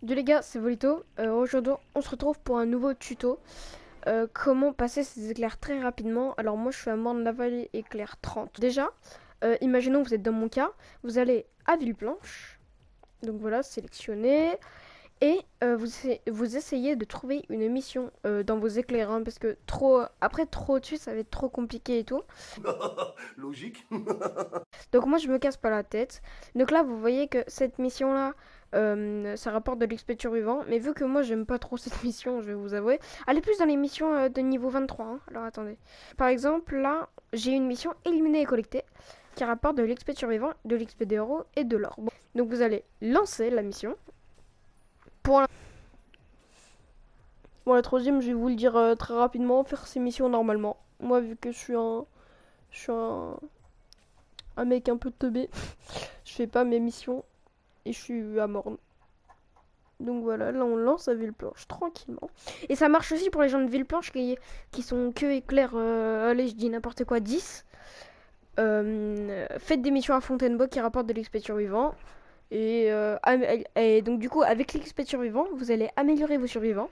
Salut les gars, c'est Volito. Aujourd'hui, on se retrouve pour un nouveau tuto. Comment passer ces éclairs très rapidement. Alors moi, je suis à Morne-la-Vallée éclair 30. Déjà, imaginons que vous êtes dans mon cas. Vous allez à Villeplanche. Donc voilà, sélectionnez. Et vous essayez de trouver une mission dans vos éclairs. Hein, parce que après trop au-dessus, ça va être trop compliqué et tout. Logique. Donc moi je me casse pas la tête. Donc là vous voyez que cette mission là ça rapporte de l'XP survivant. Mais vu que moi j'aime pas trop cette mission, je vais vous avouer. Elle est plus dans les missions de niveau 23. Hein. Alors attendez. Par exemple là j'ai une mission éliminer et collecter qui rapporte de l'XP survivant, de l'XP des héros et de l'or. Bon. Donc vous allez lancer la mission. Pour la... Bon la troisième je vais vous le dire très rapidement. Faire ces missions normalement. Moi vu que je suis un mec un peu teubé. Je fais pas mes missions et je suis à Morne. Donc voilà, là on lance à Villeplanche tranquillement. Et ça marche aussi pour les gens de Villeplanche qui sont que éclairs, allez je dis n'importe quoi, 10. Faites des missions à Fontainebleau qui rapportent de l'XP survivant. Et donc du coup avec l'XP survivant, vous allez améliorer vos survivants.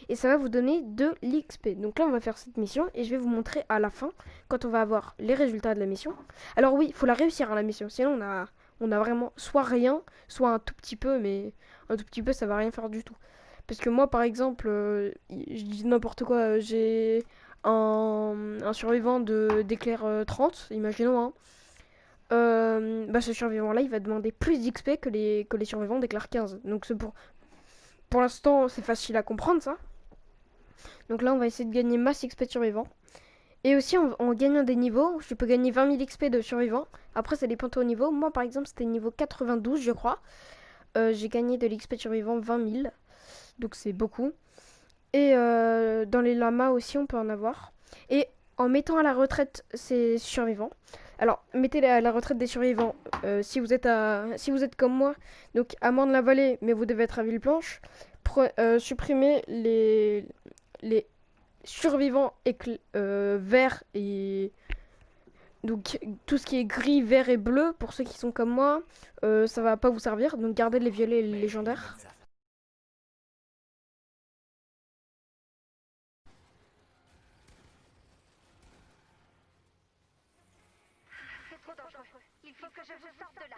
Et ça va vous donner de l'XP. Donc là on va faire cette mission et je vais vous montrer à la fin, quand on va avoir les résultats de la mission. Alors oui, il faut la réussir à la mission, sinon on a vraiment soit rien, soit un tout petit peu, mais un tout petit peu ça va rien faire du tout. Parce que moi par exemple, je dis n'importe quoi, j'ai un survivant d'éclair 30, imaginons, hein. Bah ce survivant là il va demander plus d'XP que les survivants d'éclair 15. Donc c'est pour l'instant c'est facile à comprendre ça. Donc là on va essayer de gagner masse XP de survivant. Et aussi en gagnant des niveaux, je peux gagner 20 000 XP de survivant. Après ça dépend de ton niveau. Moi par exemple c'était niveau 92 je crois. J'ai gagné de l'XP de survivant 20 000. Donc c'est beaucoup. Et dans les lamas aussi on peut en avoir. Et en mettant à la retraite ces survivants. Alors, mettez à la retraite des survivants si vous êtes comme moi, donc à Morne-la-Vallée, mais vous devez être à Villeplanche. Supprimez les survivants verts et. Donc, tout ce qui est gris, vert et bleu, pour ceux qui sont comme moi, ça va pas vous servir. Donc, gardez les violets et les légendaires. C'est trop dangereux. Il faut que je vous sorte de là.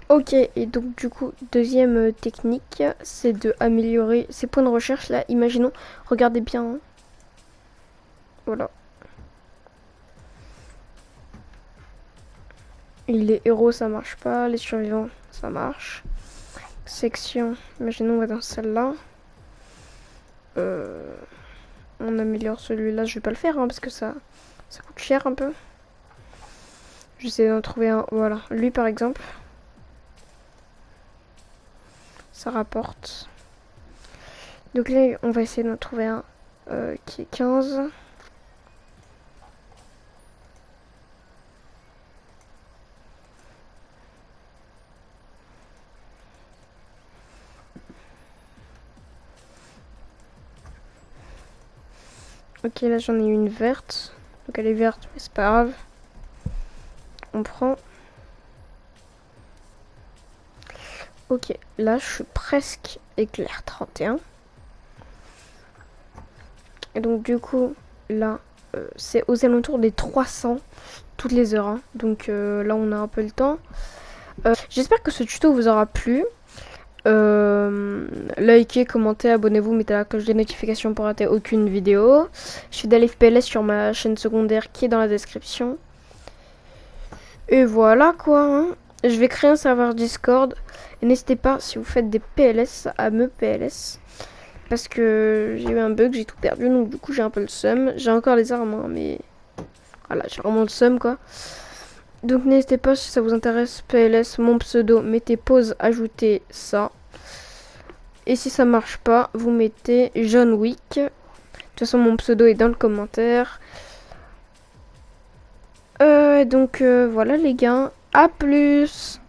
Ok, et donc du coup, deuxième technique, c'est de améliorer ces points de recherche là. Imaginons, regardez bien, hein. Voilà. Et les héros ça marche pas, les survivants ça marche. Section, imaginons on va dans celle-là. Euh, on améliore celui-là, je vais pas le faire hein, parce que ça coûte cher un peu. J'essaie d'en trouver un, voilà, lui par exemple. Ça rapporte. Donc là on va essayer d'en trouver un qui est 15. Ok, là j'en ai une verte. Donc elle est verte, mais c'est pas grave. On prend. Ok, là je suis presque éclair 31. Et donc du coup, là, c'est aux alentours des 300 toutes les heures. Hein. Donc là on a un peu le temps. J'espère que ce tuto vous aura plu. Likez, commentez, abonnez-vous, mettez la cloche des notifications pour rater aucune vidéo. Je fais de l'FPLS sur ma chaîne secondaire qui est dans la description. Et voilà quoi, hein. Je vais créer un serveur Discord. Et n'hésitez pas, si vous faites des PLS, à me PLS. Parce que j'ai eu un bug, j'ai tout perdu. Donc du coup, j'ai un peu le seum. J'ai encore les armes, hein, mais voilà, j'ai vraiment le seum quoi. Donc n'hésitez pas, si ça vous intéresse, PLS, mon pseudo, mettez pause, ajoutez ça. Et si ça marche pas, vous mettez John Wick. De toute façon, mon pseudo est dans le commentaire. Donc voilà les gars, à plus.